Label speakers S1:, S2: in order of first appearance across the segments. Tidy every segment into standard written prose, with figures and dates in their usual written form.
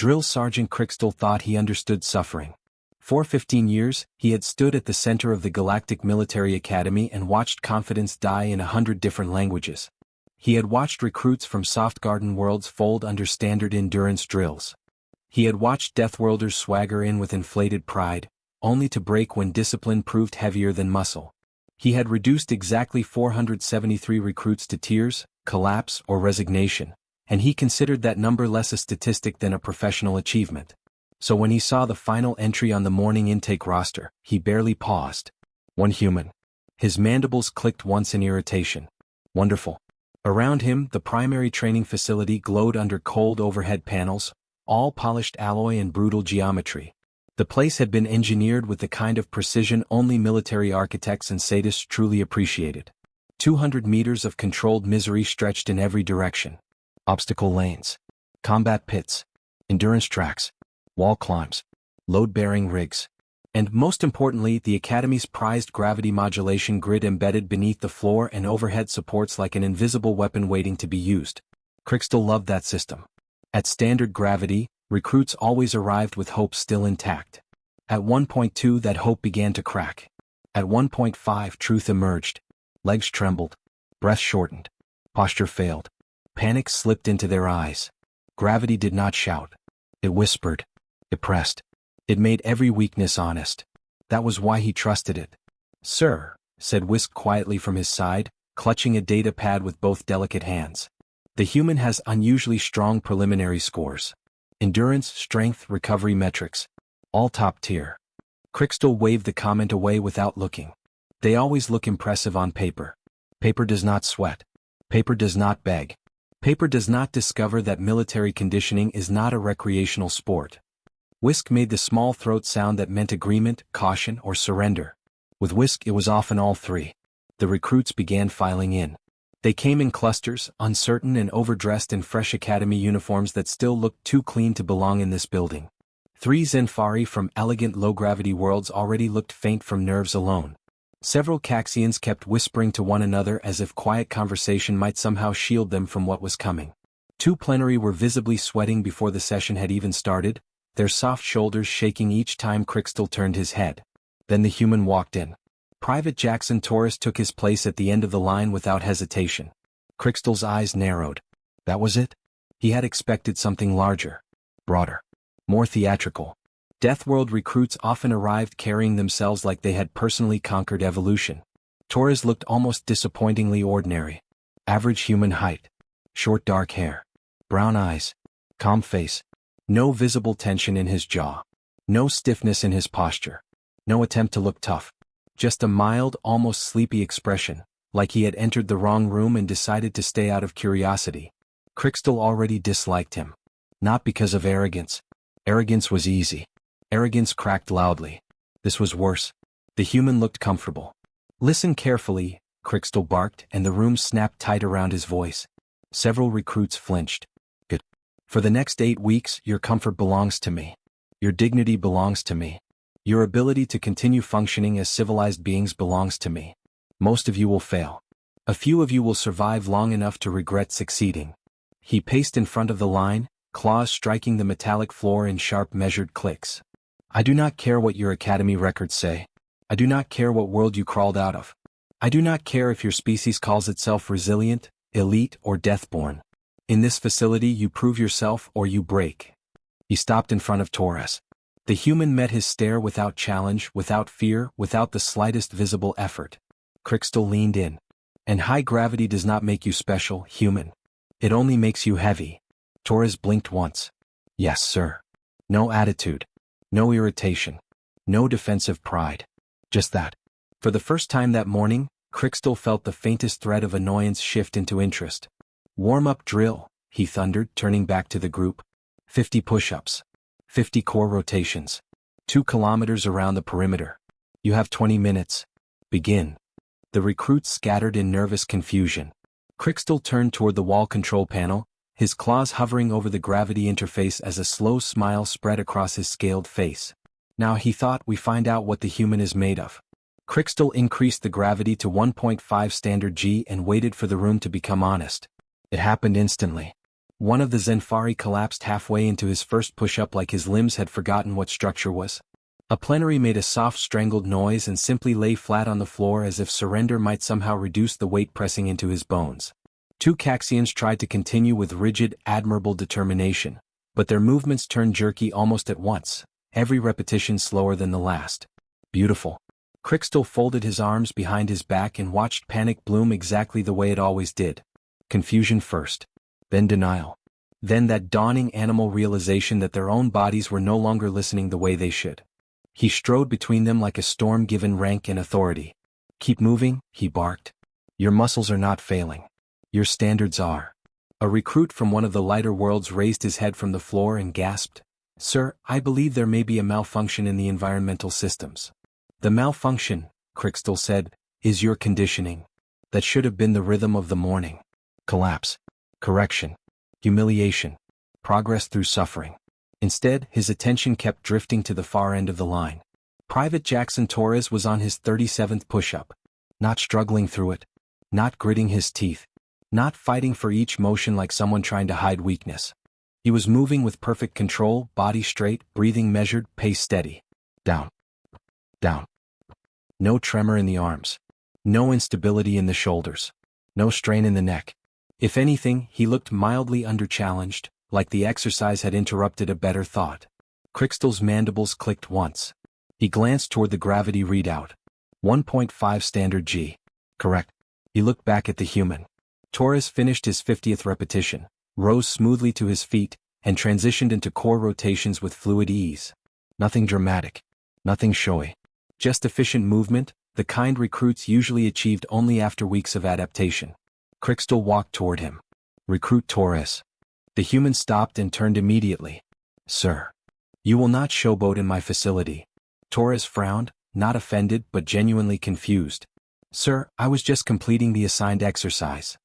S1: Drill Sergeant Crystal thought he understood suffering. For 15 years, he had stood at the center of the Galactic Military Academy and watched confidence die in 100 different languages. He had watched recruits from soft garden worlds fold under standard endurance drills. He had watched Deathworlders swagger in with inflated pride, only to break when discipline proved heavier than muscle. He had reduced exactly 473 recruits to tears, collapse, or resignation, and he considered that number less a statistic than a professional achievement. So when he saw the final entry on the morning intake roster, he barely paused. One human. His mandibles clicked once in irritation. Wonderful. Around him, the primary training facility glowed under cold overhead panels, all polished alloy and brutal geometry. The place had been engineered with the kind of precision only military architects and sadists truly appreciated. 200 meters of controlled misery stretched in every direction. Obstacle lanes. Combat pits. Endurance tracks. Wall climbs. Load-bearing rigs. And most importantly, the Academy's prized gravity modulation grid embedded beneath the floor and overhead supports like an invisible weapon waiting to be used. Crystal loved that system. At standard gravity, recruits always arrived with hope still intact. At 1.2 that hope began to crack. At 1.5 truth emerged. Legs trembled. Breath shortened. Posture failed. Panic slipped into their eyes. Gravity did not shout. It whispered. It pressed. It made every weakness honest. That was why he trusted it. "Sir," said Whisk quietly from his side, clutching a data pad with both delicate hands. "The human has unusually strong preliminary scores. Endurance, strength, recovery metrics. All top tier." Crystal waved the comment away without looking. "They always look impressive on paper. Paper does not sweat. Paper does not beg. Paper does not discover that military conditioning is not a recreational sport." Whisk made the small throat sound that meant agreement, caution, or surrender. With Whisk it was often all three. The recruits began filing in. They came in clusters, uncertain and overdressed in fresh academy uniforms that still looked too clean to belong in this building. 3 Zenfari from elegant low-gravity worlds already looked faint from nerves alone. Several Caxians kept whispering to one another as if quiet conversation might somehow shield them from what was coming. 2 plenary were visibly sweating before the session had even started, their soft shoulders shaking each time Crystal turned his head. Then the human walked in. Private Jackson Torres took his place at the end of the line without hesitation. Crystal's eyes narrowed. That was it? He had expected something larger, broader, more theatrical. Deathworld recruits often arrived carrying themselves like they had personally conquered evolution. Torres looked almost disappointingly ordinary. Average human height. Short dark hair. Brown eyes. Calm face. No visible tension in his jaw. No stiffness in his posture. No attempt to look tough. Just a mild, almost sleepy expression, like he had entered the wrong room and decided to stay out of curiosity. Crystal already disliked him. Not because of arrogance. Arrogance was easy. Arrogance cracked loudly. This was worse. The human looked comfortable. "Listen carefully," Crystal barked, and the room snapped tight around his voice. Several recruits flinched. "Good. For the next 8 weeks, your comfort belongs to me. Your dignity belongs to me. Your ability to continue functioning as civilized beings belongs to me. Most of you will fail. A few of you will survive long enough to regret succeeding." He paced in front of the line, claws striking the metallic floor in sharp measured clicks. "I do not care what your academy records say. I do not care what world you crawled out of. I do not care if your species calls itself resilient, elite, or deathborn. In this facility you prove yourself or you break." He stopped in front of Torres. The human met his stare without challenge, without fear, without the slightest visible effort. Crystal leaned in. "And high gravity does not make you special, human. It only makes you heavy." Torres blinked once. "Yes, sir." No attitude. No irritation. No defensive pride. Just that. For the first time that morning, Crystal felt the faintest thread of annoyance shift into interest. "Warm-up drill," he thundered, turning back to the group. 50 push-ups. 50 core rotations. 2 kilometers around the perimeter. You have 20 minutes. Begin. The recruits scattered in nervous confusion. Crystal turned toward the wall control panel, his claws hovering over the gravity interface as a slow smile spread across his scaled face. "Now," he thought, "we find out what the human is made of." Crystal increased the gravity to 1.5 standard G and waited for the room to become honest. It happened instantly. One of the Zenfari collapsed halfway into his first push-up like his limbs had forgotten what structure was. A plenary made a soft strangled noise and simply lay flat on the floor as if surrender might somehow reduce the weight pressing into his bones. Two Caxians tried to continue with rigid, admirable determination, but their movements turned jerky almost at once, every repetition slower than the last. Beautiful. Crixtal folded his arms behind his back and watched panic bloom exactly the way it always did. Confusion first. Then denial. Then that dawning animal realization that their own bodies were no longer listening the way they should. He strode between them like a storm given rank and authority. Keep moving, he barked. Your muscles are not failing. Your standards are. A recruit from one of the lighter worlds raised his head from the floor and gasped. Sir, I believe there may be a malfunction in the environmental systems. The malfunction, Crixtal said, is your conditioning. That should have been the rhythm of the morning. Collapse. Correction. Humiliation. Progress through suffering. Instead, his attention kept drifting to the far end of the line. Private Jackson Torres was on his 37th push-up. Not struggling through it. Not gritting his teeth. Not fighting for each motion like someone trying to hide weakness. He was moving with perfect control, body straight, breathing measured, pace steady. Down. Down. No tremor in the arms. No instability in the shoulders. No strain in the neck. If anything, he looked mildly under-challenged, like the exercise had interrupted a better thought. Crixtal's mandibles clicked once. He glanced toward the gravity readout. 1.5 standard G. Correct. He looked back at the human. Torres finished his 50th repetition, rose smoothly to his feet, and transitioned into core rotations with fluid ease. Nothing dramatic. Nothing showy. Just efficient movement, the kind recruits usually achieved only after weeks of adaptation. Crixtal walked toward him. Recruit Torres. The human stopped and turned immediately. Sir. You will not showboat in my facility. Torres frowned, not offended but genuinely confused. Sir, I was just completing the assigned exercise.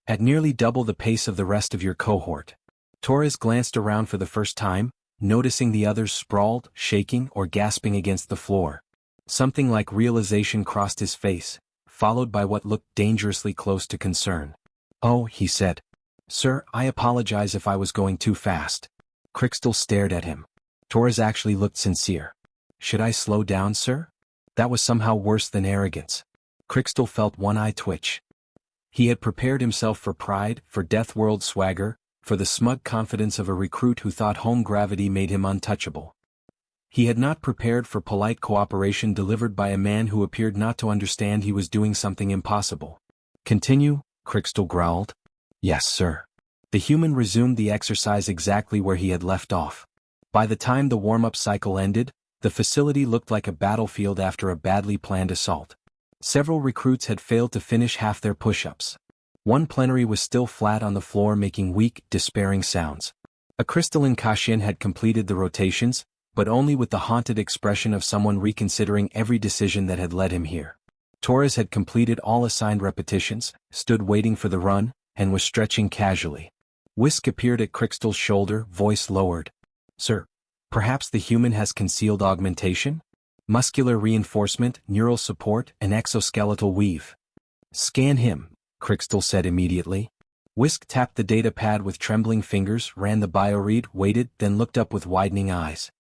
S1: At nearly double the pace of the rest of your cohort. Torres glanced around for the first time, noticing the others sprawled, shaking or gasping against the floor. Something like realization crossed his face, followed by what looked dangerously close to concern. Oh, he said. Sir, I apologize if I was going too fast. Crixtal stared at him. Torres actually looked sincere. Should I slow down, sir? That was somehow worse than arrogance. Crixtal felt one eye twitch. He had prepared himself for pride, for Deathworld swagger, for the smug confidence of a recruit who thought home gravity made him untouchable. He had not prepared for polite cooperation delivered by a man who appeared not to understand he was doing something impossible. Continue, Crixtal growled. Yes, sir. The human resumed the exercise exactly where he had left off. By the time the warm-up cycle ended, the facility looked like a battlefield after a badly planned assault. Several recruits had failed to finish half their push-ups. One plenary was still flat on the floor making weak, despairing sounds. A crystalline Kashian had completed the rotations, but only with the haunted expression of someone reconsidering every decision that had led him here. Torres had completed all assigned repetitions, stood waiting for the run, and was stretching casually. Whisk appeared at Crixtal's shoulder, voice lowered. Sir, perhaps the human has concealed augmentation? Muscular reinforcement, neural support, and exoskeletal weave. Scan him, Crixtal said immediately. Whisk tapped the data pad with trembling fingers, ran the bioread, waited, then looked up with widening eyes.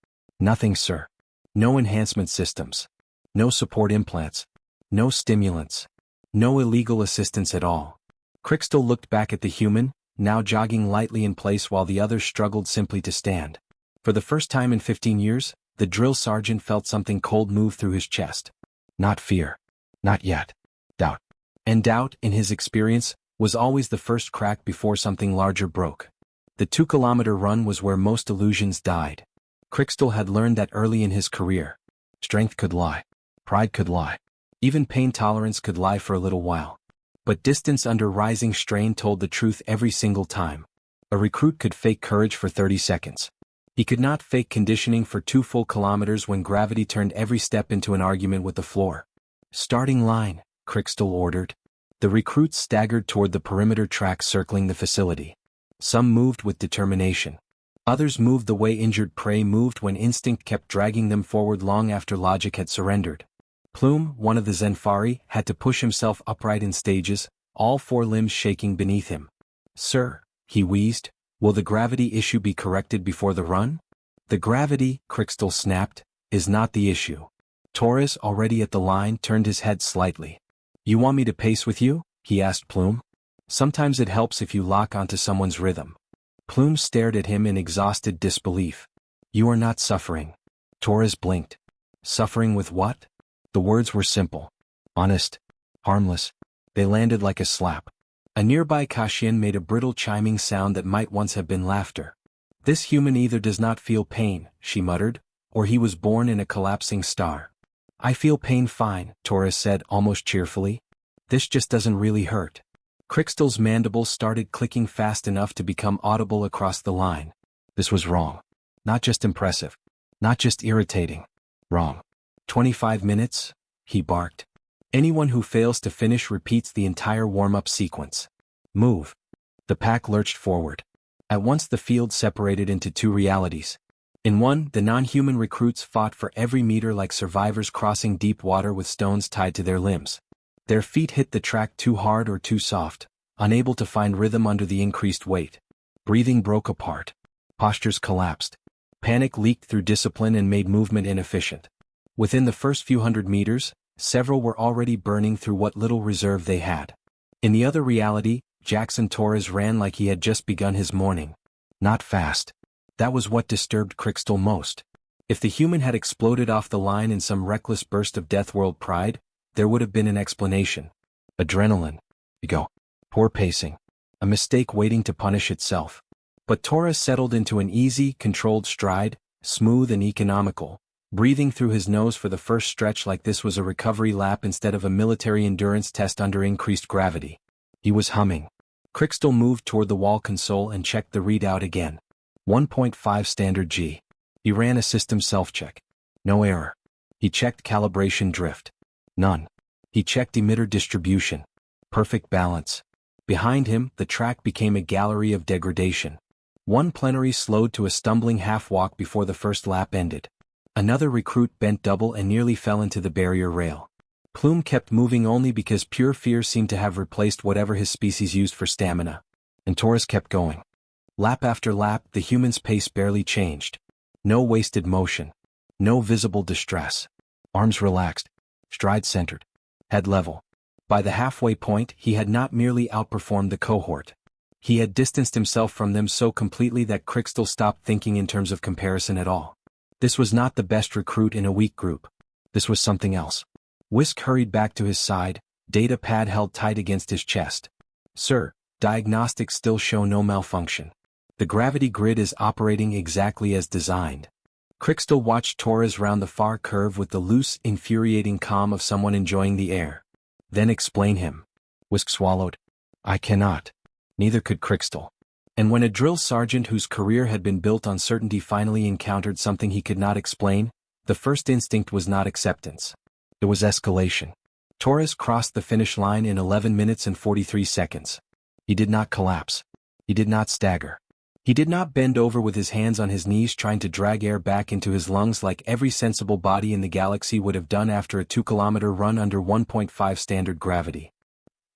S1: Nothing, sir. No enhancement systems. No support implants. No stimulants. No illegal assistance at all. Crixtal looked back at the human, now jogging lightly in place while the others struggled simply to stand. For the first time in 15 years, the drill sergeant felt something cold move through his chest. Not fear. Not yet. Doubt. And doubt, in his experience, was always the first crack before something larger broke. The 2-kilometer run was where most illusions died. Crixtal had learned that early in his career. Strength could lie. Pride could lie. Even pain tolerance could lie for a little while. But distance under rising strain told the truth every single time. A recruit could fake courage for 30 seconds. He could not fake conditioning for 2 full kilometers when gravity turned every step into an argument with the floor. Starting line, Crixtal ordered. The recruits staggered toward the perimeter track circling the facility. Some moved with determination. Others moved the way injured prey moved when instinct kept dragging them forward long after logic had surrendered. Plume, one of the Zenfari, had to push himself upright in stages, all 4 limbs shaking beneath him. Sir, he wheezed, Will the gravity issue be corrected before the run? The gravity, Crystal snapped, is not the issue. Torres, already at the line, turned his head slightly. You want me to pace with you? He asked Plume. Sometimes it helps if you lock onto someone's rhythm. Plume stared at him in exhausted disbelief. You are not suffering. Torres blinked. Suffering with what? The words were simple. Honest. Harmless. They landed like a slap. A nearby Kashin made a brittle chiming sound that might once have been laughter. This human either does not feel pain, she muttered, or he was born in a collapsing star. I feel pain fine, Torres said almost cheerfully. This just doesn't really hurt. Crystal's mandibles started clicking fast enough to become audible across the line. This was wrong. Not just impressive. Not just irritating. Wrong. 25 minutes? He barked. Anyone who fails to finish repeats the entire warm-up sequence. Move. The pack lurched forward. At once the field separated into two realities. In one, the non-human recruits fought for every meter like survivors crossing deep water with stones tied to their limbs. Their feet hit the track too hard or too soft, unable to find rhythm under the increased weight. Breathing broke apart. Postures collapsed. Panic leaked through discipline and made movement inefficient. Within the first few hundred meters, several were already burning through what little reserve they had. In the other reality, Jackson Torres ran like he had just begun his morning. Not fast. That was what disturbed Crystal most. If the human had exploded off the line in some reckless burst of Deathworld pride, there would have been an explanation. Adrenaline. Ego. Poor pacing. A mistake waiting to punish itself. But Torres settled into an easy, controlled stride, smooth and economical, breathing through his nose for the first stretch like this was a recovery lap instead of a military endurance test under increased gravity. He was humming. Crystal moved toward the wall console and checked the readout again. 1.5 standard G. He ran a system self-check. No error. He checked calibration drift. None. He checked emitter distribution. Perfect balance. Behind him, the track became a gallery of degradation. One plenary slowed to a stumbling half-walk before the first lap ended. Another recruit bent double and nearly fell into the barrier rail. Plume kept moving only because pure fear seemed to have replaced whatever his species used for stamina. And Torres kept going. Lap after lap, the human's pace barely changed. No wasted motion. No visible distress. Arms relaxed. Stride centered. Head level. By the halfway point, he had not merely outperformed the cohort. He had distanced himself from them so completely that Crystal stopped thinking in terms of comparison at all. This was not the best recruit in a weak group. This was something else. Whisk hurried back to his side, data pad held tight against his chest. Sir, diagnostics still show no malfunction. The gravity grid is operating exactly as designed. Crystal watched Torres round the far curve with the loose, infuriating calm of someone enjoying the air. Then explain him. Whisk swallowed. I cannot. Neither could Crystal. And when a drill sergeant whose career had been built on certainty finally encountered something he could not explain, the first instinct was not acceptance. It was escalation. Torres crossed the finish line in 11 minutes and 43 seconds. He did not collapse. He did not stagger. He did not bend over with his hands on his knees trying to drag air back into his lungs like every sensible body in the galaxy would have done after a 2-kilometer run under 1.5 standard gravity.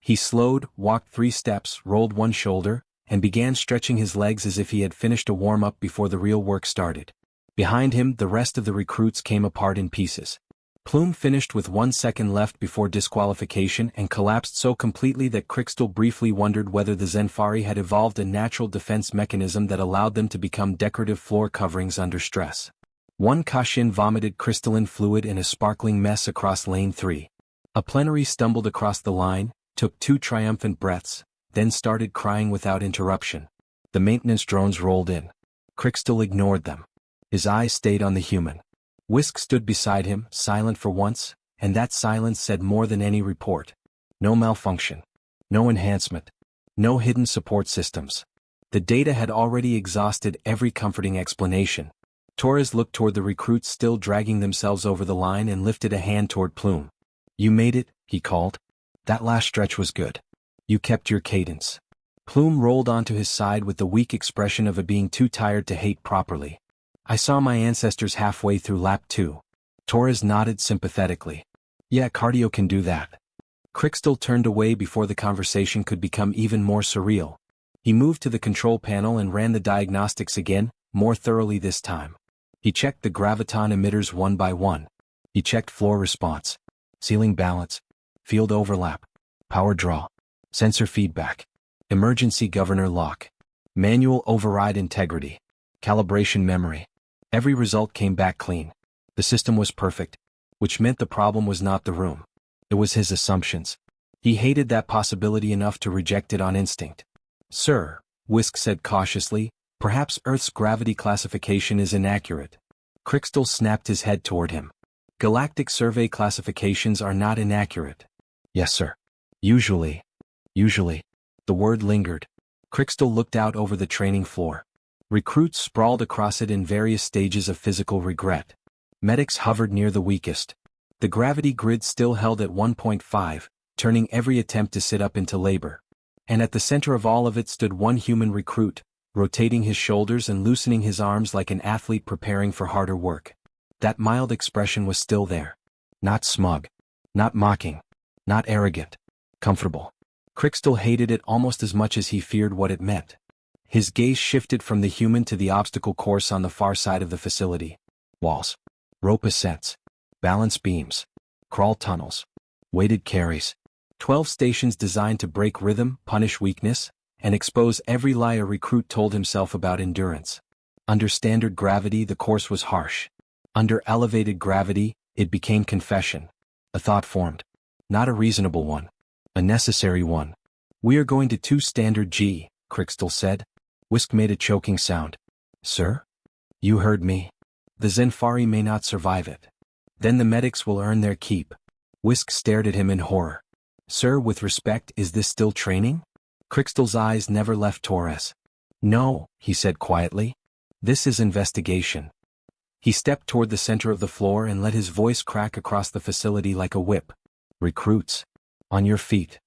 S1: He slowed, walked 3 steps, rolled one shoulder, and began stretching his legs as if he had finished a warm-up before the real work started. Behind him, the rest of the recruits came apart in pieces. Plume finished with 1 second left before disqualification and collapsed so completely that Crystal briefly wondered whether the Zenfari had evolved a natural defense mechanism that allowed them to become decorative floor coverings under stress. One Kashin vomited crystalline fluid in a sparkling mess across lane 3. A plenary stumbled across the line, took 2 triumphant breaths, then started crying without interruption. The maintenance drones rolled in. Crystal ignored them. His eyes stayed on the human. Whisk stood beside him, silent for once, and that silence said more than any report. No malfunction. No enhancement. No hidden support systems. The data had already exhausted every comforting explanation. Torres looked toward the recruits still dragging themselves over the line and lifted a hand toward Plume. You made it, he called. That last stretch was good. You kept your cadence. Plume rolled onto his side with the weak expression of a being too tired to hate properly. I saw my ancestors halfway through lap 2. Torres nodded sympathetically. Yeah, cardio can do that. Crystal turned away before the conversation could become even more surreal. He moved to the control panel and ran the diagnostics again, more thoroughly this time. He checked the graviton emitters one by one. He checked floor response, ceiling balance, field overlap, power draw, sensor feedback, emergency governor lock, manual override integrity, calibration memory. Every result came back clean. The system was perfect, which meant the problem was not the room. It was his assumptions. He hated that possibility enough to reject it on instinct. "Sir," Whisk said cautiously, "perhaps Earth's gravity classification is inaccurate." Crystal snapped his head toward him. "Galactic survey classifications are not inaccurate." "Yes, sir. Usually. The word lingered. Crystal looked out over the training floor. Recruits sprawled across it in various stages of physical regret. Medics hovered near the weakest. The gravity grid still held at 1.5, turning every attempt to sit up into labor. And at the center of all of it stood one human recruit, rotating his shoulders and loosening his arms like an athlete preparing for harder work. That mild expression was still there. Not smug. Not mocking. Not arrogant. Comfortable. Crystal hated it almost as much as he feared what it meant. His gaze shifted from the human to the obstacle course on the far side of the facility. Walls. Rope ascents. Balance beams. Crawl tunnels. Weighted carries. 12 stations designed to break rhythm, punish weakness, and expose every lie a recruit told himself about endurance. Under standard gravity, the course was harsh. Under elevated gravity, it became confession. A thought formed. Not a reasonable one. A necessary one. "We are going to 2 standard G," Crystal said. Whisk made a choking sound. "Sir? You heard me. The Zenfari may not survive it. Then the medics will earn their keep." Whisk stared at him in horror. "Sir, with respect, is this still training?" Crystal's eyes never left Torres. "No," he said quietly. "This is investigation." He stepped toward the center of the floor and let his voice crack across the facility like a whip. "Recruits. On your feet."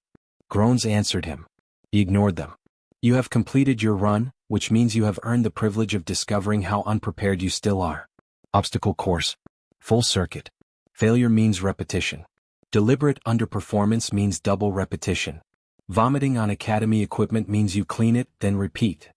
S1: Groans answered him. He ignored them. "You have completed your run, which means you have earned the privilege of discovering how unprepared you still are. Obstacle course. Full circuit. Failure means repetition. Deliberate underperformance means double repetition. Vomiting on academy equipment means you clean it, then repeat."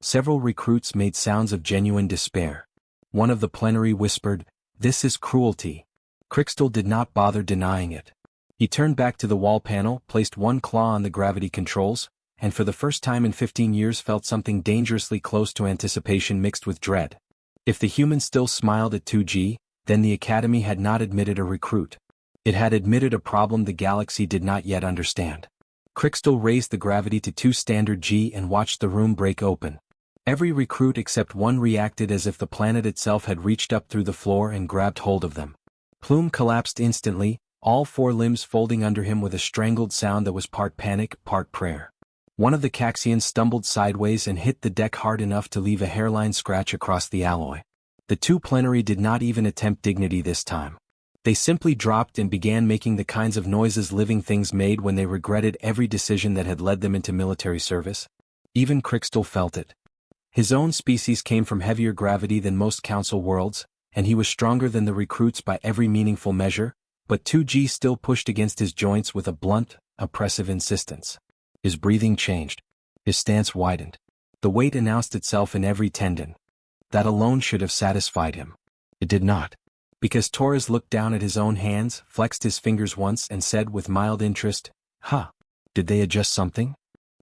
S1: Several recruits made sounds of genuine despair. One of the plenary whispered, "This is cruelty." Crystal did not bother denying it. He turned back to the wall panel, placed one claw on the gravity controls, and for the first time in 15 years felt something dangerously close to anticipation mixed with dread. If the human still smiled at 2G, then the Academy had not admitted a recruit. It had admitted a problem the galaxy did not yet understand. Crystal raised the gravity to 2 standard G and watched the room break open. Every recruit except one reacted as if the planet itself had reached up through the floor and grabbed hold of them. Plume collapsed instantly, all 4 limbs folding under him with a strangled sound that was part panic, part prayer. One of the Caxians stumbled sideways and hit the deck hard enough to leave a hairline scratch across the alloy. The 2 plenary did not even attempt dignity this time. They simply dropped and began making the kinds of noises living things made when they regretted every decision that had led them into military service. Even Crystal felt it. His own species came from heavier gravity than most council worlds, and he was stronger than the recruits by every meaningful measure, but 2G still pushed against his joints with a blunt, oppressive insistence. His breathing changed. His stance widened. The weight announced itself in every tendon. That alone should have satisfied him. It did not. Because Torres looked down at his own hands, flexed his fingers once and said with mild interest, "Huh. Did they adjust something?"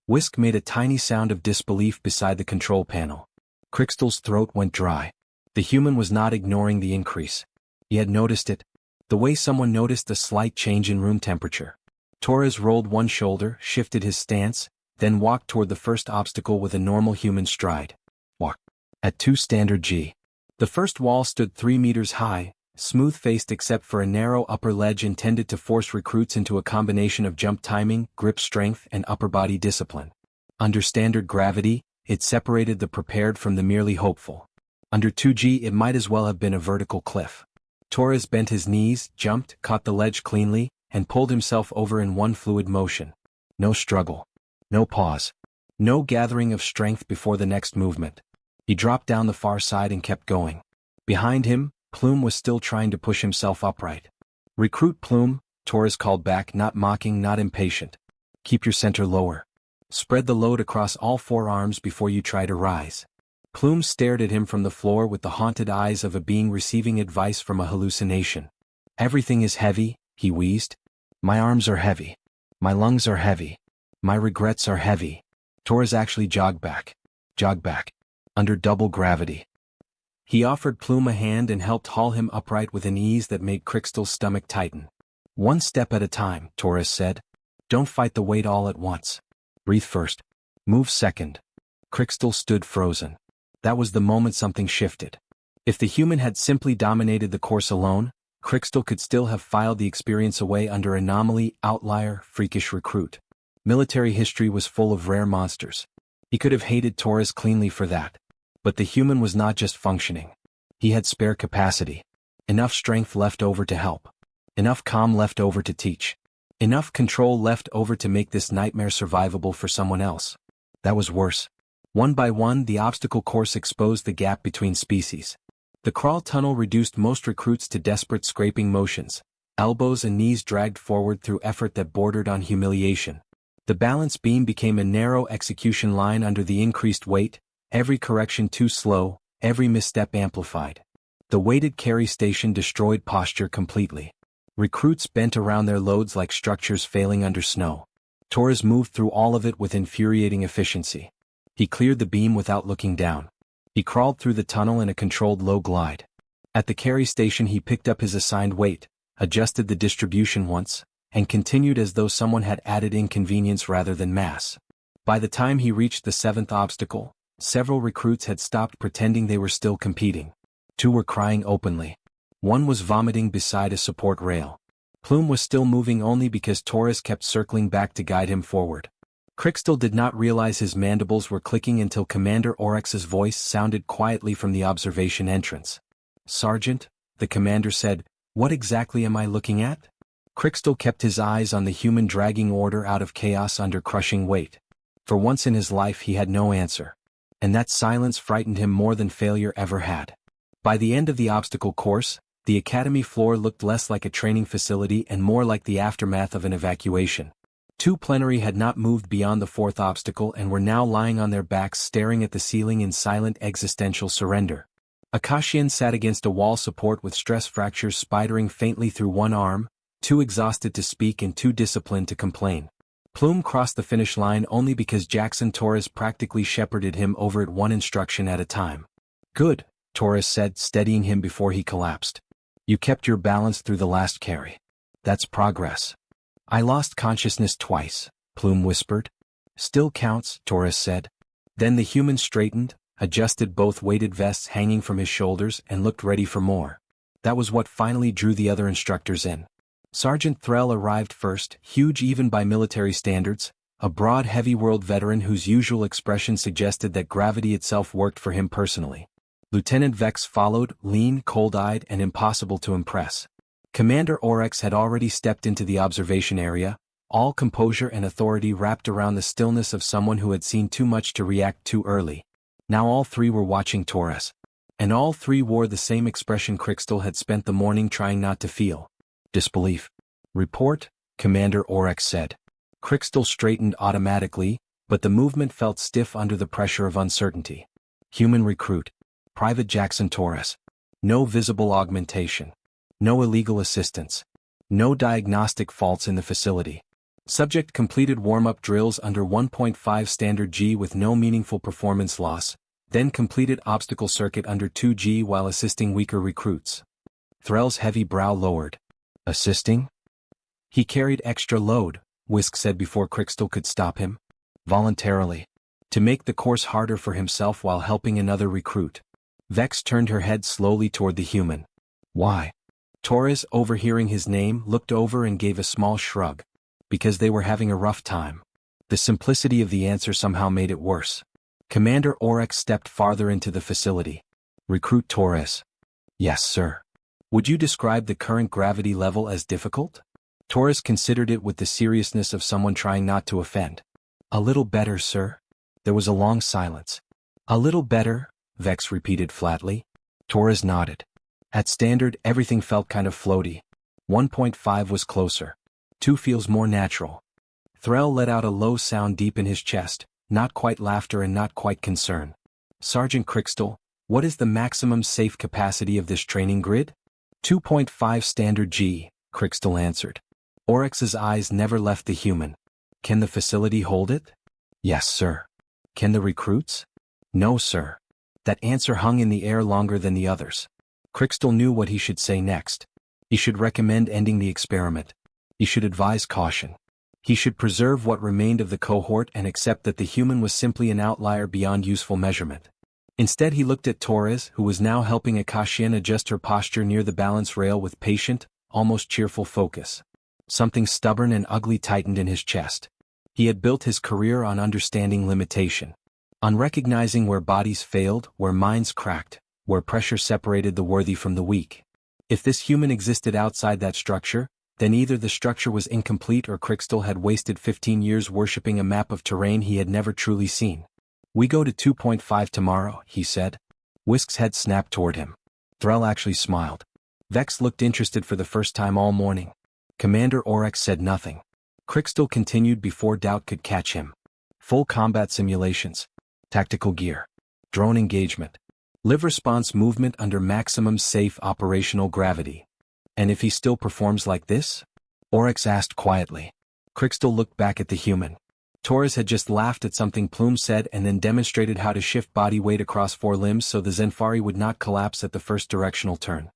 S1: Whisk made a tiny sound of disbelief beside the control panel. Crystal's throat went dry. The human was not ignoring the increase. He had noticed it. The way someone noticed a slight change in room temperature. Torres rolled one shoulder, shifted his stance, then walked toward the first obstacle with a normal human stride. Walk. At 2 standard G. The first wall stood 3 meters high, smooth-faced except for a narrow upper ledge intended to force recruits into a combination of jump timing, grip strength, and upper body discipline. Under standard gravity, it separated the prepared from the merely hopeful. Under 2G, it might as well have been a vertical cliff. Torres bent his knees, jumped, caught the ledge cleanly, and pulled himself over in one fluid motion. No struggle. No pause. No gathering of strength before the next movement. He dropped down the far side and kept going. Behind him, Plume was still trying to push himself upright. "Recruit Plume," Torres called back, not mocking, not impatient. "Keep your center lower. Spread the load across all 4 arms before you try to rise. Plume stared at him from the floor with the haunted eyes of a being receiving advice from a hallucination. Everything is heavy, he wheezed. My arms are heavy. My lungs are heavy. My regrets are heavy. Torres actually jogged back, under double gravity. He offered Plume a hand and helped haul him upright with an ease that made Crystal's stomach tighten. One step at a time, Torres said. Don't fight the weight all at once. Breathe first. Move second. Crystal stood frozen. That was the moment something shifted. If the human had simply dominated the course alone, Crystal could still have filed the experience away under anomaly, outlier, freakish recruit. Military history was full of rare monsters. He could have hated Torres cleanly for that. But the human was not just functioning. He had spare capacity. Enough strength left over to help. Enough calm left over to teach. Enough control left over to make this nightmare survivable for someone else. That was worse. One by one, the obstacle course exposed the gap between species. The crawl tunnel reduced most recruits to desperate scraping motions. Elbows and knees dragged forward through effort that bordered on humiliation. The balance beam became a narrow execution line under the increased weight, every correction too slow, every misstep amplified. The weighted carry station destroyed posture completely. Recruits bent around their loads like structures failing under snow. Torres moved through all of it with infuriating efficiency. He cleared the beam without looking down. He crawled through the tunnel in a controlled low glide. At the carry station he picked up his assigned weight, adjusted the distribution once, and continued as though someone had added inconvenience rather than mass. By the time he reached the 7th obstacle, several recruits had stopped pretending they were still competing. 2 were crying openly. 1 was vomiting beside a support rail. Plume was still moving only because Torres kept circling back to guide him forward. Crystal did not realize his mandibles were clicking until Commander Oryx's voice sounded quietly from the observation entrance. Sergeant, the commander said, what exactly am I looking at? Crystal kept his eyes on the human dragging order out of chaos under crushing weight. For once in his life he had no answer. And that silence frightened him more than failure ever had. By the end of the obstacle course, the academy floor looked less like a training facility and more like the aftermath of an evacuation. 2 plenary had not moved beyond the 4th obstacle and were now lying on their backs staring at the ceiling in silent existential surrender. Akashian sat against a wall support with stress fractures spidering faintly through one arm, too exhausted to speak and too disciplined to complain. Plume crossed the finish line only because Jackson Torres practically shepherded him over it one instruction at a time. Good, Torres said, steadying him before he collapsed. You kept your balance through the last carry. That's progress. I lost consciousness twice, Plume whispered. Still counts, Torres said. Then the human straightened, adjusted both weighted vests hanging from his shoulders and looked ready for more. That was what finally drew the other instructors in. Sergeant Threll arrived first, huge even by military standards, a broad heavy-world veteran whose usual expression suggested that gravity itself worked for him personally. Lieutenant Vex followed, lean, cold-eyed, and impossible to impress. Commander Oryx had already stepped into the observation area, all composure and authority wrapped around the stillness of someone who had seen too much to react too early. Now all 3 were watching Torres. And all 3 wore the same expression Crystal had spent the morning trying not to feel. Disbelief. Report, Commander Oryx said. Crystal straightened automatically, but the movement felt stiff under the pressure of uncertainty. Human recruit. Private Jackson Torres. No visible augmentation. No illegal assistance. No diagnostic faults in the facility. Subject completed warm-up drills under 1.5 standard G with no meaningful performance loss, then completed obstacle circuit under 2G while assisting weaker recruits. Threll's heavy brow lowered. Assisting? He carried extra load, Whisk said before Crystal could stop him. Voluntarily. To make the course harder for himself while helping another recruit. Vex turned her head slowly toward the human. Why? Torres, overhearing his name, looked over and gave a small shrug. Because they were having a rough time. The simplicity of the answer somehow made it worse. Commander Oryx stepped farther into the facility. Recruit Torres. Yes, sir. Would you describe the current gravity level as difficult? Torres considered it with the seriousness of someone trying not to offend. A little better, sir. There was a long silence. A little better, Vex repeated flatly. Torres nodded. At standard, everything felt kind of floaty. 1.5 was closer. 2 feels more natural. Threll let out a low sound deep in his chest, not quite laughter and not quite concern. Sergeant Crixtal, what is the maximum safe capacity of this training grid? 2.5 standard G, Crixtal answered. Oryx's eyes never left the human. Can the facility hold it? Yes, sir. Can the recruits? No, sir. That answer hung in the air longer than the others. Crixtal knew what he should say next. He should recommend ending the experiment. He should advise caution. He should preserve what remained of the cohort and accept that the human was simply an outlier beyond useful measurement. Instead he looked at Torres, who was now helping Akashian adjust her posture near the balance rail with patient, almost cheerful focus. Something stubborn and ugly tightened in his chest. He had built his career on understanding limitation. On recognizing where bodies failed, where minds cracked, where pressure separated the worthy from the weak. If this human existed outside that structure, then either the structure was incomplete or Crixtal had wasted 15 years worshipping a map of terrain he had never truly seen. We go to 2.5 tomorrow, he said. Whisk's head snapped toward him. Threll actually smiled. Vex looked interested for the first time all morning. Commander Orcs said nothing. Crixtal continued before doubt could catch him. Full combat simulations. Tactical gear. Drone engagement. Live response movement under maximum safe operational gravity. And if he still performs like this? Oryx asked quietly. Crixtal looked back at the human. Torres had just laughed at something Plume said and then demonstrated how to shift body weight across 4 limbs so the Zenfari would not collapse at the first directional turn.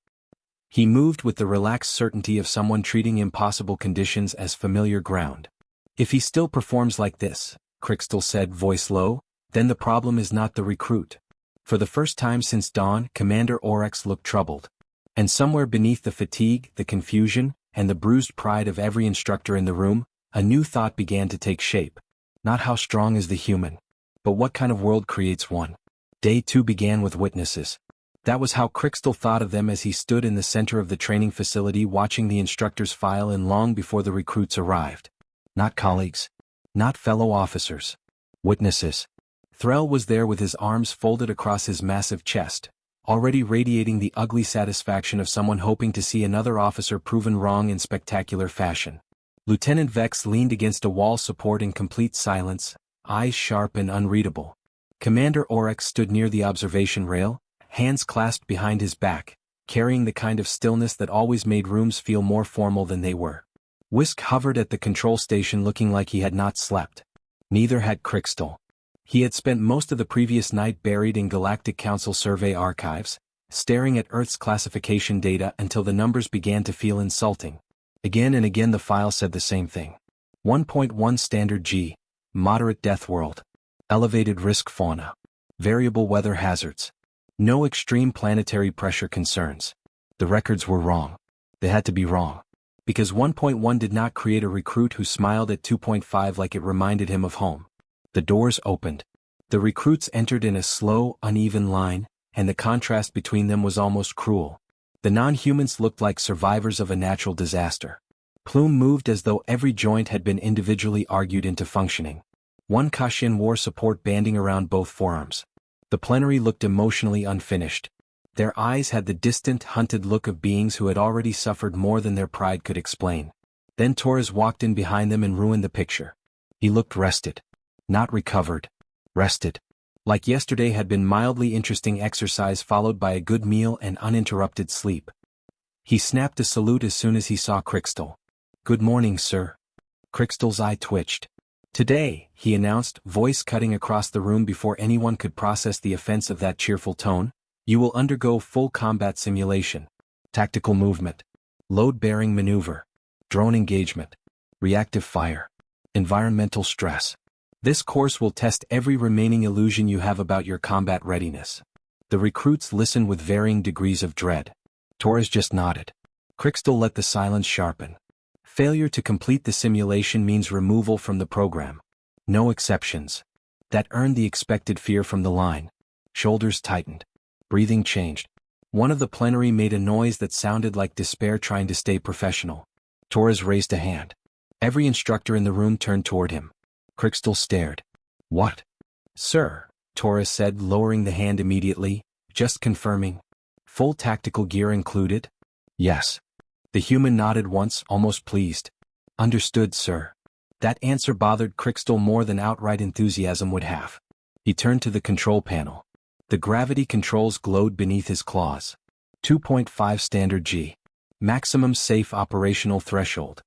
S1: He moved with the relaxed certainty of someone treating impossible conditions as familiar ground. If he still performs like this, Crixtal said, voice low, then the problem is not the recruit. For the first time since dawn, Commander Oryx looked troubled. And somewhere beneath the fatigue, the confusion, and the bruised pride of every instructor in the room, a new thought began to take shape. Not how strong is the human, but what kind of world creates one. Day 2 began with witnesses. That was how Crixtal thought of them as he stood in the center of the training facility watching the instructors file in long before the recruits arrived. Not colleagues. Not fellow officers. Witnesses. Threll was there with his arms folded across his massive chest, already radiating the ugly satisfaction of someone hoping to see another officer proven wrong in spectacular fashion. Lieutenant Vex leaned against a wall support in complete silence, eyes sharp and unreadable. Commander Oryx stood near the observation rail, hands clasped behind his back, carrying the kind of stillness that always made rooms feel more formal than they were. Whisk hovered at the control station looking like he had not slept. Neither had Crixtal. He had spent most of the previous night buried in Galactic Council survey archives, staring at Earth's classification data until the numbers began to feel insulting. Again and again the file said the same thing. 1.1 Standard G, Moderate Deathworld. Elevated Risk Fauna. Variable Weather Hazards. No extreme planetary pressure concerns. The records were wrong. They had to be wrong. Because 1.1 did not create a recruit who smiled at 2.5 like it reminded him of home. The doors opened. The recruits entered in a slow, uneven line, and the contrast between them was almost cruel. The non-humans looked like survivors of a natural disaster. Plume moved as though every joint had been individually argued into functioning. One Kashin wore support banding around both forearms. The plenary looked emotionally unfinished. Their eyes had the distant, hunted look of beings who had already suffered more than their pride could explain. Then Torres walked in behind them and ruined the picture. He looked rested. Not recovered. Rested. Like yesterday had been mildly interesting exercise followed by a good meal and uninterrupted sleep. He snapped a salute as soon as he saw Crixtal. Good morning, sir. Crixtal's eye twitched. Today, he announced, voice cutting across the room before anyone could process the offense of that cheerful tone, you will undergo full combat simulation. Tactical movement. Load-bearing maneuver. Drone engagement. Reactive fire. Environmental stress. This course will test every remaining illusion you have about your combat readiness. The recruits listened with varying degrees of dread. Torres just nodded. Crixtal let the silence sharpen. Failure to complete the simulation means removal from the program. No exceptions. That earned the expected fear from the line. Shoulders tightened. Breathing changed. One of the plenary made a noise that sounded like despair trying to stay professional. Torres raised a hand. Every instructor in the room turned toward him. Crixtal stared. What? Sir, Torres said, lowering the hand immediately, just confirming. Full tactical gear included? Yes. The human nodded once, almost pleased. Understood, sir. That answer bothered Crystal more than outright enthusiasm would have. He turned to the control panel. The gravity controls glowed beneath his claws. 2.5 standard G. Maximum safe operational threshold.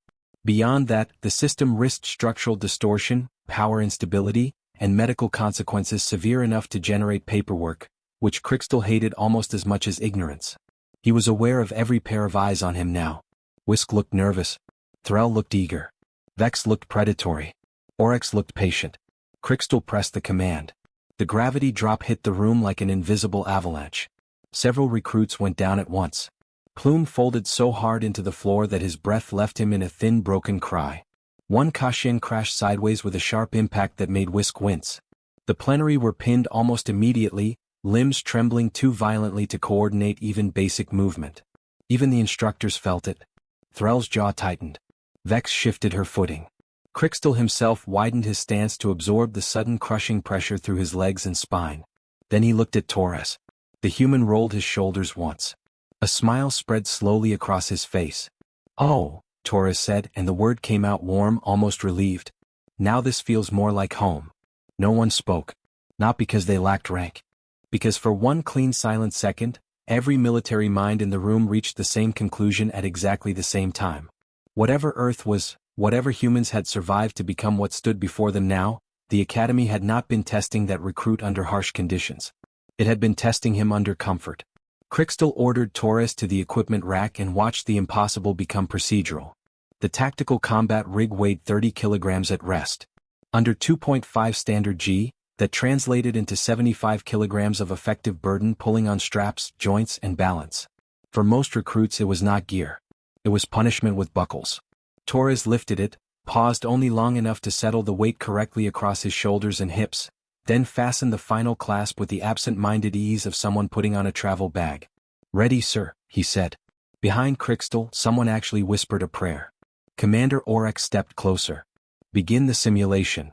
S1: Beyond that, the system risked structural distortion, power instability, and medical consequences severe enough to generate paperwork, which Crystal hated almost as much as ignorance. He was aware of every pair of eyes on him now. Whisk looked nervous. Thrall looked eager. Vex looked predatory. Orcs looked patient. Crystal pressed the command. The gravity drop hit the room like an invisible avalanche. Several recruits went down at once. Plume folded so hard into the floor that his breath left him in a thin broken cry. One Kashin crashed sideways with a sharp impact that made Whisk wince. The plenary were pinned almost immediately, limbs trembling too violently to coordinate even basic movement. Even the instructors felt it. Thrall's jaw tightened. Vex shifted her footing. Crystal himself widened his stance to absorb the sudden crushing pressure through his legs and spine. Then he looked at Torres. The human rolled his shoulders once. A smile spread slowly across his face. "Oh," Torres said, and the word came out warm, almost relieved. "Now this feels more like home." No one spoke. Not because they lacked rank. Because for one clean silent second, every military mind in the room reached the same conclusion at exactly the same time. Whatever Earth was, whatever humans had survived to become what stood before them now, the Academy had not been testing that recruit under harsh conditions. It had been testing him under comfort. Crystal ordered Torres to the equipment rack and watched the impossible become procedural. The tactical combat rig weighed 30 kilograms at rest. Under 2.5 standard G, that translated into 75 kilograms of effective burden pulling on straps, joints, and balance. For most recruits it was not gear. It was punishment with buckles. Torres lifted it, paused only long enough to settle the weight correctly across his shoulders and hips, then fastened the final clasp with the absent-minded ease of someone putting on a travel bag. "Ready, sir," he said. Behind Crystal, someone actually whispered a prayer. Commander Orcs stepped closer. "Begin the simulation."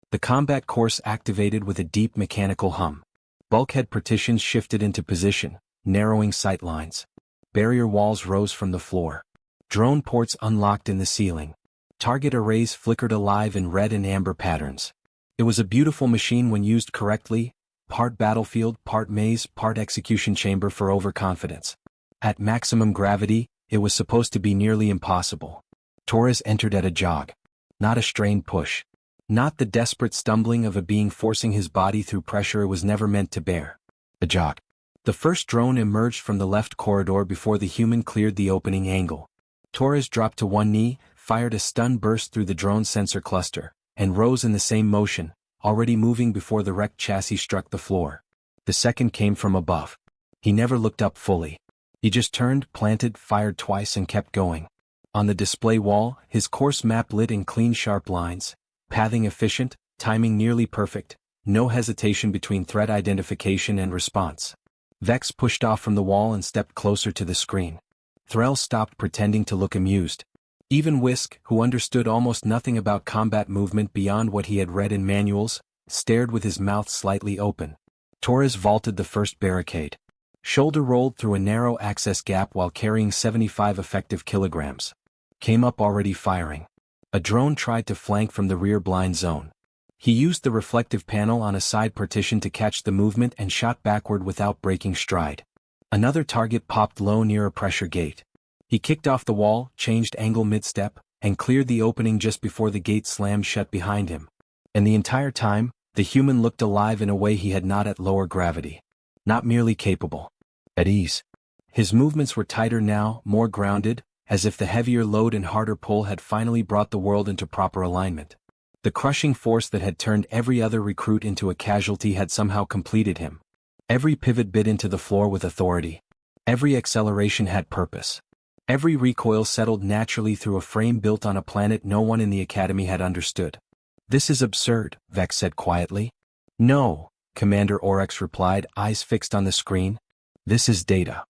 S1: The combat course activated with a deep mechanical hum. Bulkhead partitions shifted into position, narrowing sight lines. Barrier walls rose from the floor. Drone ports unlocked in the ceiling. Target arrays flickered alive in red and amber patterns. It was a beautiful machine when used correctly, part battlefield, part maze, part execution chamber for overconfidence. At maximum gravity, it was supposed to be nearly impossible. Torres entered at a jog. Not a strained push. Not the desperate stumbling of a being forcing his body through pressure it was never meant to bear. A jog. The first drone emerged from the left corridor before the human cleared the opening angle. Torres dropped to one knee, fired a stun burst through the drone sensor cluster, and rose in the same motion, already moving before the wrecked chassis struck the floor. The second came from above. He never looked up fully. He just turned, planted, fired twice and kept going. On the display wall, his course map lit in clean sharp lines, pathing efficient, timing nearly perfect, no hesitation between threat identification and response. Vex pushed off from the wall and stepped closer to the screen. Thrall stopped pretending to look amused. Even Whisk, who understood almost nothing about combat movement beyond what he had read in manuals, stared with his mouth slightly open. Torres vaulted the first barricade. Shoulder rolled through a narrow access gap while carrying 75 effective kilograms. Came up already firing. A drone tried to flank from the rear blind zone. He used the reflective panel on a side partition to catch the movement and shot backward without breaking stride. Another target popped low near a pressure gate. He kicked off the wall, changed angle mid-step, and cleared the opening just before the gate slammed shut behind him. And the entire time, the human looked alive in a way he had not at lower gravity. Not merely capable. At ease. His movements were tighter now, more grounded, as if the heavier load and harder pull had finally brought the world into proper alignment. The crushing force that had turned every other recruit into a casualty had somehow completed him. Every pivot bit into the floor with authority. Every acceleration had purpose. Every recoil settled naturally through a frame built on a planet no one in the Academy had understood. "This is absurd," Vex said quietly. "No," Commander Orcs replied, eyes fixed on the screen. "This is data."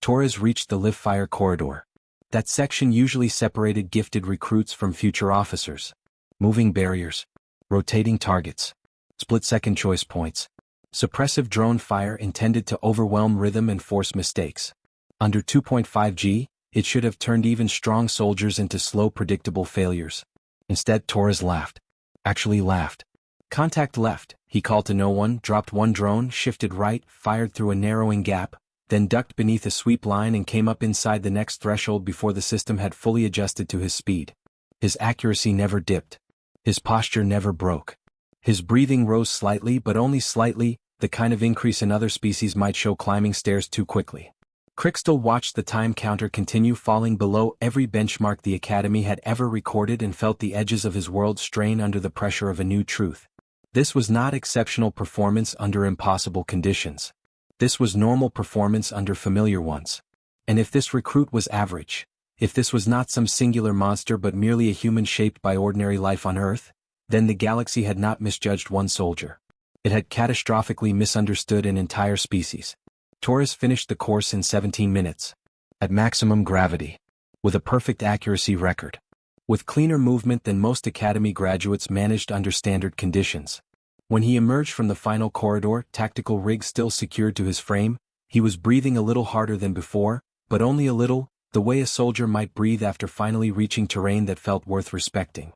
S1: Torres reached the live-fire corridor. That section usually separated gifted recruits from future officers. Moving barriers. Rotating targets. Split-second choice points. Suppressive drone fire intended to overwhelm rhythm and force mistakes. Under 2.5 G, it should have turned even strong soldiers into slow predictable failures. Instead, Torres laughed. Actually laughed. Contact left, he called to no one, dropped one drone, shifted right, fired through a narrowing gap, then ducked beneath a sweep line and came up inside the next threshold before the system had fully adjusted to his speed. His accuracy never dipped. His posture never broke. His breathing rose slightly, but only slightly, the kind of increase in other species might show climbing stairs too quickly. Crystal watched the time counter continue falling below every benchmark the Academy had ever recorded and felt the edges of his world strain under the pressure of a new truth. This was not exceptional performance under impossible conditions. This was normal performance under familiar ones. And if this recruit was average, if this was not some singular monster but merely a human shaped by ordinary life on Earth, then the galaxy had not misjudged one soldier. It had catastrophically misunderstood an entire species. Torres finished the course in 17 minutes. At maximum gravity. With a perfect accuracy record. With cleaner movement than most Academy graduates managed under standard conditions. When he emerged from the final corridor, tactical rig still secured to his frame, he was breathing a little harder than before, but only a little, the way a soldier might breathe after finally reaching terrain that felt worth respecting.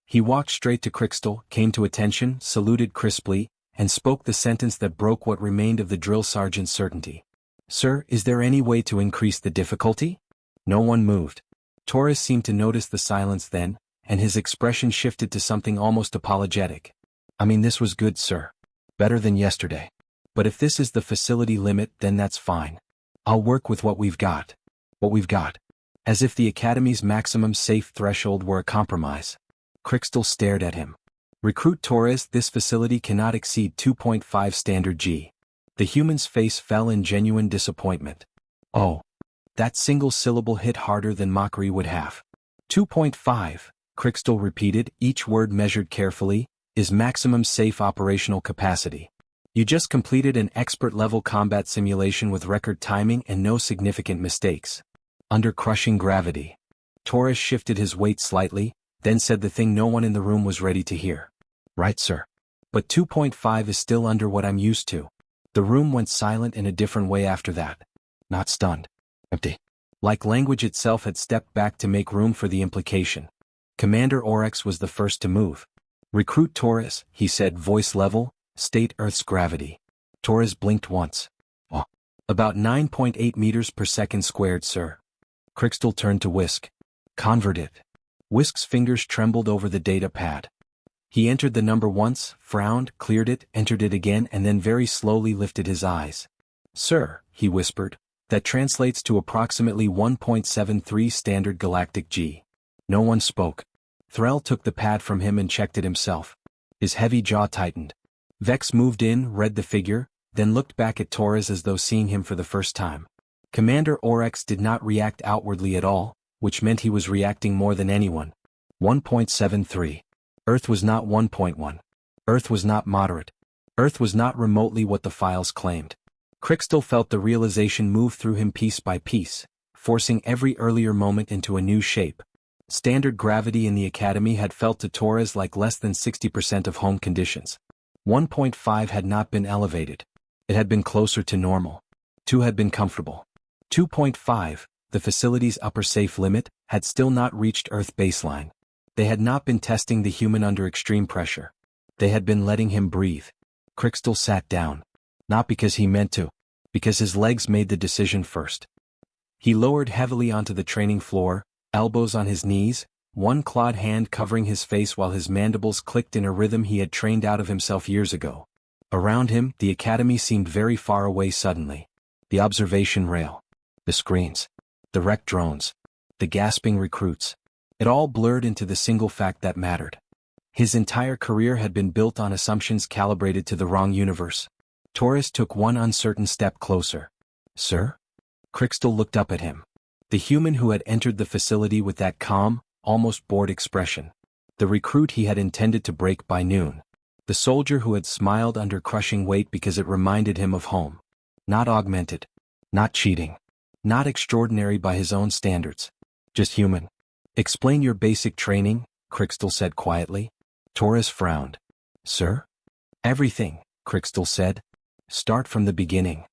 S1: He walked straight to Crystal, came to attention, saluted crisply, and spoke the sentence that broke what remained of the drill sergeant's certainty. "Sir, is there any way to increase the difficulty?" No one moved. Torres seemed to notice the silence then, and his expression shifted to something almost apologetic. "I mean, this was good, sir. Better than yesterday. But if this is the facility limit, then that's fine. I'll work with what we've got." What we've got. As if the Academy's maximum safe threshold were a compromise. Crystal stared at him. "Recruit Torres, this facility cannot exceed 2.5 standard G." The human's face fell in genuine disappointment. Oh. That single syllable hit harder than mockery would have. 2.5, Crystal repeated, each word measured carefully, is maximum safe operational capacity. You just completed an expert-level combat simulation with record timing and no significant mistakes. Under crushing gravity. Torres shifted his weight slightly, then said the thing no one in the room was ready to hear. "Right, sir. But 2.5 is still under what I'm used to." The room went silent in a different way after that. Not stunned. Empty. Like language itself had stepped back to make room for the implication. Commander Orcs was the first to move. "Recruit Torres," he said, voice level, "state Earth's gravity." Torres blinked once. "Oh. About 9.8 meters per second squared, sir." Crystal turned to Whisk. "Convert it." Whisk's fingers trembled over the data pad. He entered the number once, frowned, cleared it, entered it again, and then very slowly lifted his eyes. "Sir," he whispered, "that translates to approximately 1.73 standard galactic G." No one spoke. Thrall took the pad from him and checked it himself. His heavy jaw tightened. Vex moved in, read the figure, then looked back at Torres as though seeing him for the first time. Commander Orcs did not react outwardly at all, which meant he was reacting more than anyone. 1.73. Earth was not 1.1. Earth was not moderate. Earth was not remotely what the files claimed. Crystal felt the realization move through him piece by piece, forcing every earlier moment into a new shape. Standard gravity in the Academy had felt to Torres like less than 60% of home conditions. 1.5 had not been elevated. It had been closer to normal. 2 had been comfortable. 2.5, the facility's upper safe limit, had still not reached Earth baseline. They had not been testing the human under extreme pressure. They had been letting him breathe. Crystal sat down. Not because he meant to. Because his legs made the decision first. He lowered heavily onto the training floor, elbows on his knees, one clawed hand covering his face while his mandibles clicked in a rhythm he had trained out of himself years ago. Around him, the Academy seemed very far away suddenly. The observation rail. The screens. The wrecked drones. The gasping recruits. It all blurred into the single fact that mattered. His entire career had been built on assumptions calibrated to the wrong universe. Torres took one uncertain step closer. "Sir?" Crystal looked up at him. The human who had entered the facility with that calm, almost bored expression. The recruit he had intended to break by noon. The soldier who had smiled under crushing weight because it reminded him of home. Not augmented. Not cheating. Not extraordinary by his own standards. Just human. "Explain your basic training," Crystal said quietly. Torres frowned. "Sir?" "Everything," Crystal said. "Start from the beginning.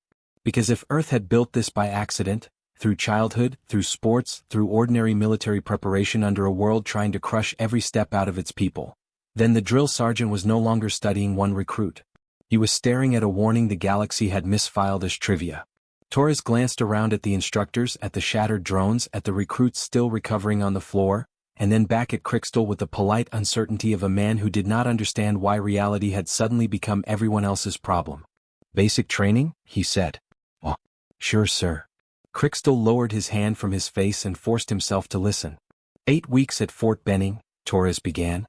S1: Because if Earth had built this by accident, through childhood, through sports, through ordinary military preparation under a world trying to crush every step out of its people. Then the drill sergeant was no longer studying one recruit. He was staring at a warning the galaxy had misfiled as trivia. Torres glanced around at the instructors, at the shattered drones, at the recruits still recovering on the floor, and then back at Crystal with the polite uncertainty of a man who did not understand why reality had suddenly become everyone else's problem. "Basic training?" he said. "Oh, sure, sir." Crystal lowered his hand from his face and forced himself to listen. 8 weeks at Fort Benning, Torres began.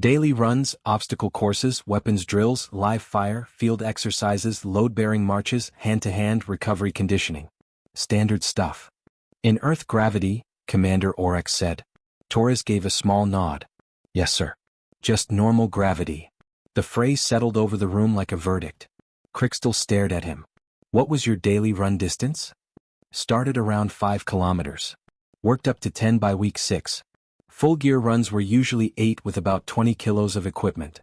S1: Daily runs, obstacle courses, weapons drills, live fire, field exercises, load-bearing marches, hand-to-hand recovery conditioning. Standard stuff. "In Earth gravity," Commander Orcs said. Torres gave a small nod. "Yes, sir. Just normal gravity." The phrase settled over the room like a verdict. Crystal stared at him. "What was your daily run distance?" "Started around 5 kilometers. Worked up to 10 by week 6. Full gear runs were usually 8 with about 20 kilos of equipment."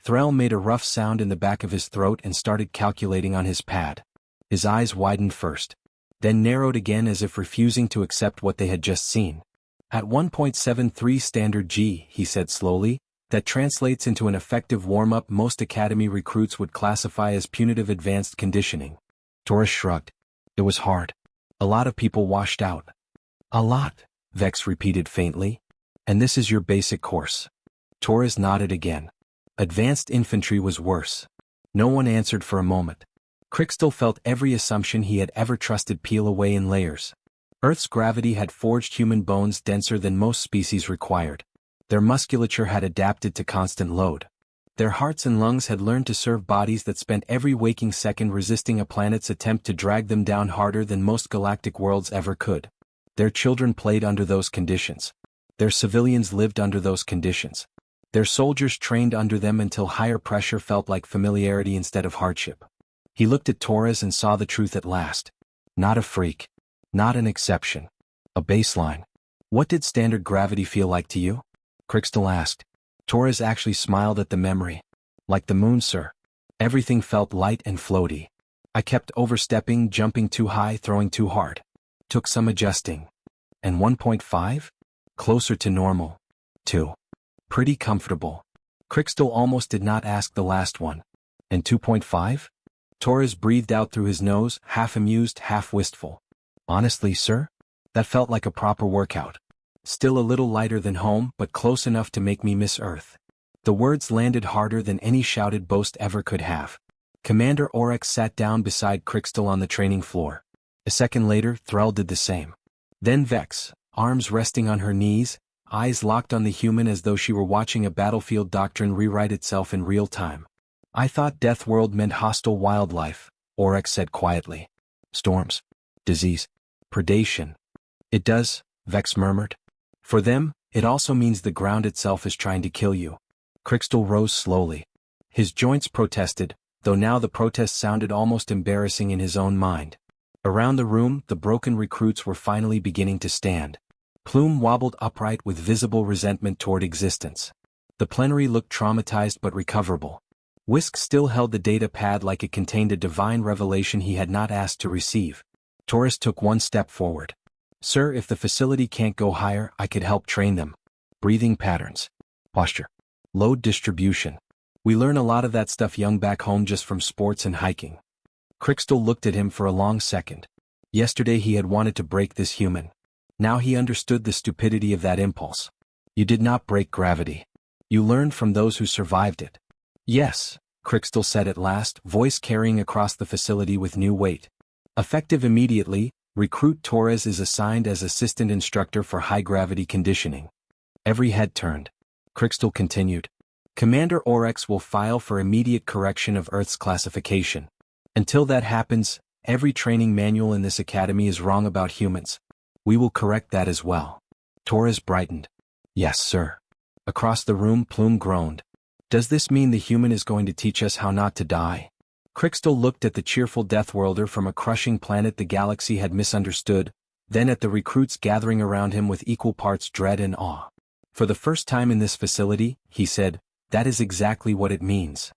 S1: Threll made a rough sound in the back of his throat and started calculating on his pad. His eyes widened first, then narrowed again as if refusing to accept what they had just seen. "At 1.73 standard G," he said slowly, "that translates into an effective warm-up most academy recruits would classify as punitive advanced conditioning." Torres shrugged. "It was hard. A lot of people washed out." "A lot," Vex repeated faintly. "And this is your basic course?" Torres nodded again. Advanced infantry was worse. No one answered for a moment. Crystal felt every assumption he had ever trusted peel away in layers. Earth's gravity had forged human bones denser than most species required. Their musculature had adapted to constant load. Their hearts and lungs had learned to serve bodies that spent every waking second resisting a planet's attempt to drag them down harder than most galactic worlds ever could. Their children played under those conditions. Their civilians lived under those conditions. Their soldiers trained under them until higher pressure felt like familiarity instead of hardship. He looked at Torres and saw the truth at last. Not a freak. Not an exception. A baseline. "What did standard gravity feel like to you?" Crystal asked. Torres actually smiled at the memory. "Like the moon, sir. Everything felt light and floaty. I kept overstepping, jumping too high, throwing too hard. Took some adjusting. And 1.5? Closer to normal. 2. Pretty comfortable." Crystal almost did not ask the last one. "And 2.5? Torres breathed out through his nose, half amused, half wistful. "Honestly, sir, that felt like a proper workout. Still a little lighter than home, but close enough to make me miss Earth." The words landed harder than any shouted boast ever could have. Commander Orcs sat down beside Crystal on the training floor. A second later, Threll did the same. Then Vex, arms resting on her knees, eyes locked on the human as though she were watching a battlefield doctrine rewrite itself in real time. "I thought Deathworld meant hostile wildlife," Orcs said quietly. "Storms. Disease. Predation." "It does," Vex murmured. "For them, it also means the ground itself is trying to kill you." Crystal rose slowly. His joints protested, though now the protest sounded almost embarrassing in his own mind. Around the room, the broken recruits were finally beginning to stand. Plume wobbled upright with visible resentment toward existence. The plenary looked traumatized but recoverable. Whisk still held the data pad like it contained a divine revelation he had not asked to receive. Torres took one step forward. "Sir, if the facility can't go higher, I could help train them. Breathing patterns. Posture. Load distribution. We learn a lot of that stuff young back home just from sports and hiking." Crystal looked at him for a long second. Yesterday he had wanted to break this human. Now he understood the stupidity of that impulse. "You did not break gravity. You learned from those who survived it." "Yes," Crystal said at last, voice carrying across the facility with new weight. "Effective immediately, Recruit Torres is assigned as assistant instructor for high-gravity conditioning." Every head turned. Crystal continued. "Commander Orcs will file for immediate correction of Earth's classification. Until that happens, every training manual in this academy is wrong about humans. We will correct that as well." Torres brightened. "Yes, sir." Across the room, Plume groaned. "Does this mean the human is going to teach us how not to die?" Crystal looked at the cheerful Deathworlder from a crushing planet the galaxy had misunderstood, then at the recruits gathering around him with equal parts dread and awe. "For the first time in this facility," he said, "that is exactly what it means."